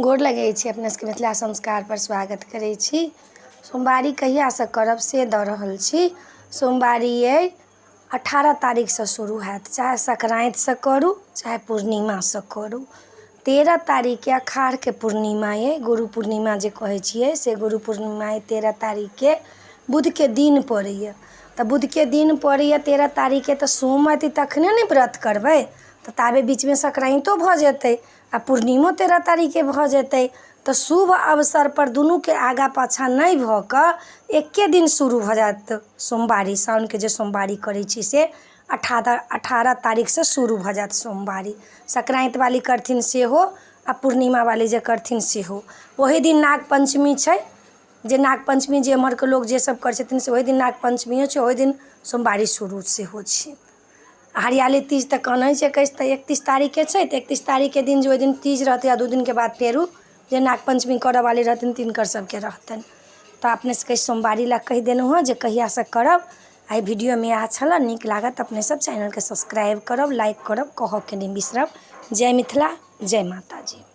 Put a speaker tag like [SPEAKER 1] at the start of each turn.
[SPEAKER 1] गोर लगै छी अपने सबके मिथिला संस्कार पर स्वागत करै छी। सोमवारी कहियासँ करब से दऽ रहल छी। सोमवारी 18 तारीखसँ शुरू हैत, चाहे संक्रान्तिसँ करू चाहे पूर्णिमासँ करू। 13 तारीखके अखाढ़के पूर्णिमा गुरु पूर्णिमा जे कहै छियै से गुरु पूर्णिमा 13 तारीखके बुधके दिन पड़ैए। तऽ बुधके दिन पड़ैए 13 तारीखके, तऽ सोम अयतै तखने ने व्रत करबै, तऽ ताबे बीचमे संक्रान्तो भऽ जेतै आ पूर्णिमो 13 तारीखके भऽ जेतै। तऽ शुभ अवसर पर दुनूके आगाँ पाछाँ नहि भऽ कऽ एके दिन शुरू भऽ जायत सोमवारी। साउनके जे सोमवारी करै छी से 18 तारीखसँ शुरू भऽ जायत सोमवारी। संक्रान्ति वाली करथिन सेहो आ पूर्णिमा वाली जे करथिन सेहो। ओही दिन नाग पंचमी छै, जे नाग पंचमी जे एम्हरके लोक जे सब करै छथिन से ओही दिन नाग पंचमियो छै, ओही दिन सोमवारी शुरू सेहो छै। हरियाली तीज तऽ कहै छै 31 तारीखके छै, तऽ 31 तारीखके दिन जे ओहि दिन तीज रहतै आ 2 दिनके बाद फेरू जे नाग पंचमी करऽ वाली रहथिन तिनकर सबके रहतनि। तऽ अपने सबके सोमवारी लए कहि देलहुँ हँ जे कहियासँ करब। आइ वीडियोमे इएह छलै, नीक लागत अपने सब चैनलके सब्सक्राइब करब, लाइक करब, कहऽके नहि बिसरब। जय मिथिला, जय माता जी।